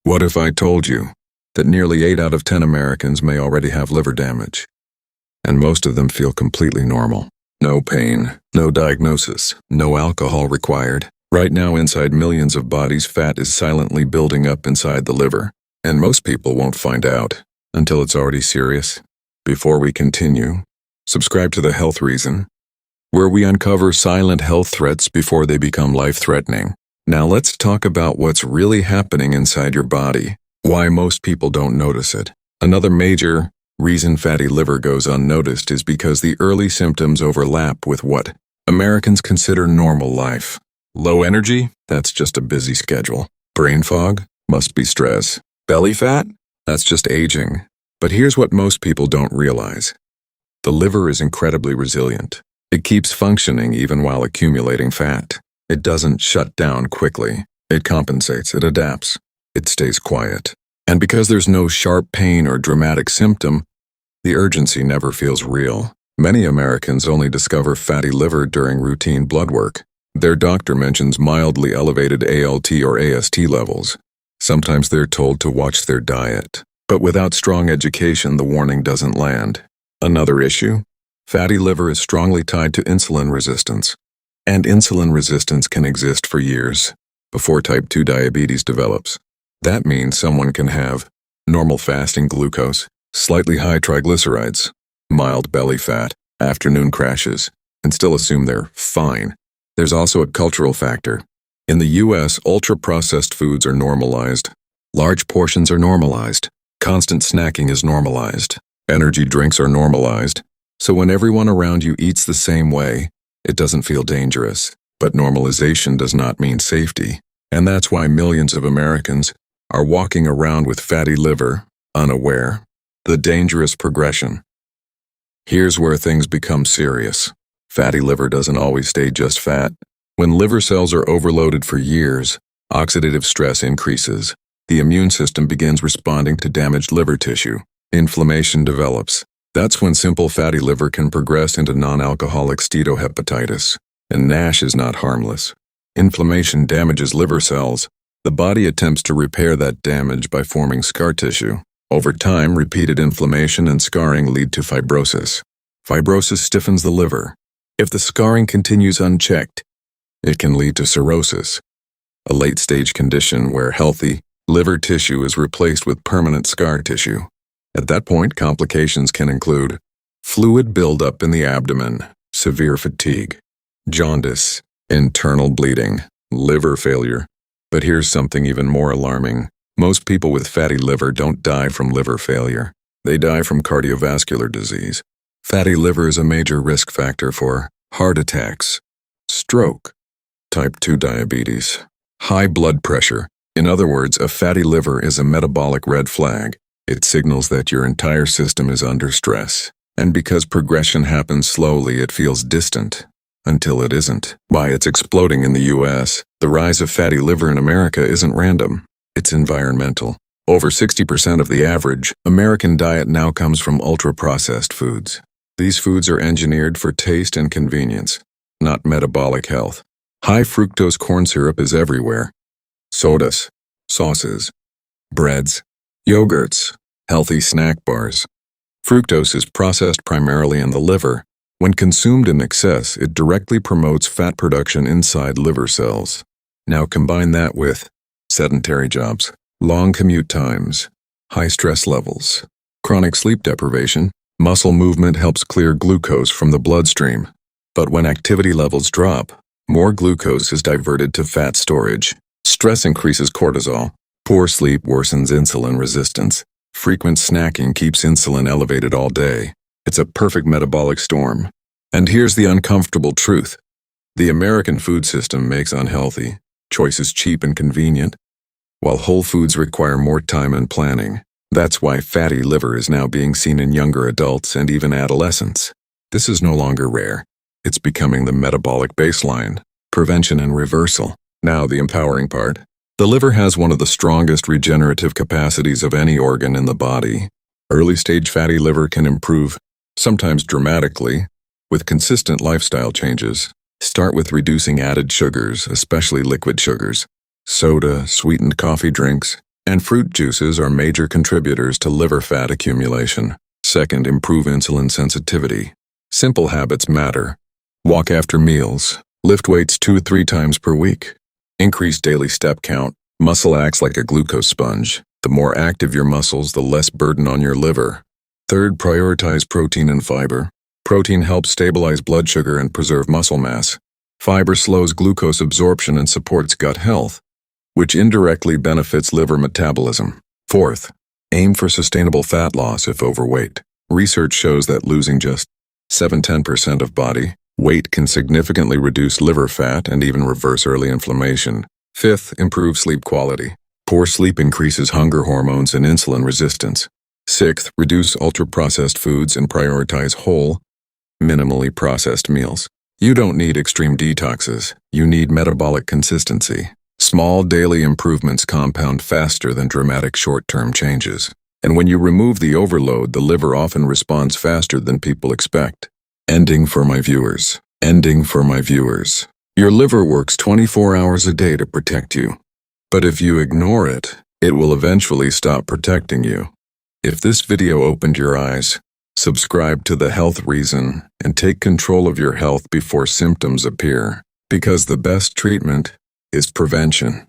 What if I told you that nearly 8 out of 10 Americans may already have liver damage, and most of them feel completely normal? No pain, no diagnosis, no alcohol required. Right now, inside millions of bodies, fat is silently building up inside the liver, and most people won't find out until it's already serious. Before we continue, subscribe to The Health Reason, where we uncover silent health threats before they become life-threatening. Now let's talk about what's really happening inside your body, why most people don't notice it. Another major reason fatty liver goes unnoticed is because the early symptoms overlap with what Americans consider normal life. Low energy? That's just a busy schedule. Brain fog? Must be stress. Belly fat? That's just aging. But here's what most people don't realize. The liver is incredibly resilient. It keeps functioning even while accumulating fat. It doesn't shut down quickly. It compensates, it adapts, it stays quiet. And because there's no sharp pain or dramatic symptom, the urgency never feels real. Many Americans only discover fatty liver during routine blood work. Their doctor mentions mildly elevated ALT or AST levels. Sometimes they're told to watch their diet. But without strong education, the warning doesn't land. Another issue? Fatty liver is strongly tied to insulin resistance. And insulin resistance can exist for years before type 2 diabetes develops. That means someone can have normal fasting glucose, slightly high triglycerides, mild belly fat, afternoon crashes, and still assume they're fine. There's also a cultural factor. In the US, ultra-processed foods are normalized. Large portions are normalized. Constant snacking is normalized. Energy drinks are normalized. So when everyone around you eats the same way, it doesn't feel dangerous. But normalization does not mean safety. And that's why millions of Americans are walking around with fatty liver, unaware. The dangerous progression. Here's where things become serious. Fatty liver doesn't always stay just fat. When liver cells are overloaded for years, oxidative stress increases. The immune system begins responding to damaged liver tissue. Inflammation develops. That's when simple fatty liver can progress into non-alcoholic steatohepatitis. And NASH is not harmless. Inflammation damages liver cells. The body attempts to repair that damage by forming scar tissue. Over time, repeated inflammation and scarring lead to fibrosis. Fibrosis stiffens the liver. If the scarring continues unchecked, it can lead to cirrhosis, a late-stage condition where healthy liver tissue is replaced with permanent scar tissue. At that point, complications can include fluid buildup in the abdomen, severe fatigue, jaundice, internal bleeding, liver failure. But here's something even more alarming. Most people with fatty liver don't die from liver failure. They die from cardiovascular disease. Fatty liver is a major risk factor for heart attacks, stroke, type 2 diabetes, high blood pressure. In other words, a fatty liver is a metabolic red flag. It signals that your entire system is under stress. And because progression happens slowly, it feels distant until it isn't. Why it's exploding in the US. The rise of fatty liver in America isn't random. It's environmental. Over 60% of the average American diet now comes from ultra-processed foods. These foods are engineered for taste and convenience, not metabolic health. High fructose corn syrup is everywhere. Sodas, sauces, breads, yogurts, healthy snack bars. Fructose is processed primarily in the liver. When consumed in excess, it directly promotes fat production inside liver cells. Now combine that with sedentary jobs, long commute times, high stress levels, chronic sleep deprivation. Muscle movement helps clear glucose from the bloodstream. But when activity levels drop, more glucose is diverted to fat storage. Stress increases cortisol. Poor sleep worsens insulin resistance. Frequent snacking keeps insulin elevated all day. It's a perfect metabolic storm. And here's the uncomfortable truth. The American food system makes unhealthy choices cheap and convenient, while whole foods require more time and planning. That's why fatty liver is now being seen in younger adults and even adolescents. This is no longer rare. It's becoming the metabolic baseline, prevention and reversal. Now the empowering part. The liver has one of the strongest regenerative capacities of any organ in the body. Early-stage fatty liver can improve, sometimes dramatically, with consistent lifestyle changes. Start with reducing added sugars, especially liquid sugars. Soda, sweetened coffee drinks, And fruit juices are major contributors to liver fat accumulation. Second, improve insulin sensitivity. Simple habits matter. Walk after meals. Lift weights 2 to 3 times per week. Increase daily step count. Muscle acts like a glucose sponge. The more active your muscles, the less burden on your liver. Third, prioritize protein and fiber. Protein helps stabilize blood sugar and preserve muscle mass. Fiber slows glucose absorption and supports gut health, which indirectly benefits liver metabolism. Fourth, aim for sustainable fat loss if overweight. Research shows that losing just 7–10% of body weight can significantly reduce liver fat and even reverse early inflammation. Fifth, improve sleep quality. Poor sleep increases hunger hormones and insulin resistance. Sixth, reduce ultra-processed foods and prioritize whole, minimally processed meals. You don't need extreme detoxes. You need metabolic consistency. Small daily improvements compound faster than dramatic short-term changes. And when you remove the overload, the liver often responds faster than people expect. Ending for my viewers. Ending for my viewers. Your liver works 24 hours a day to protect you. But if you ignore it, it will eventually stop protecting you. If this video opened your eyes, subscribe to The Health Reason and take control of your health before symptoms appear. Because the best treatment is prevention.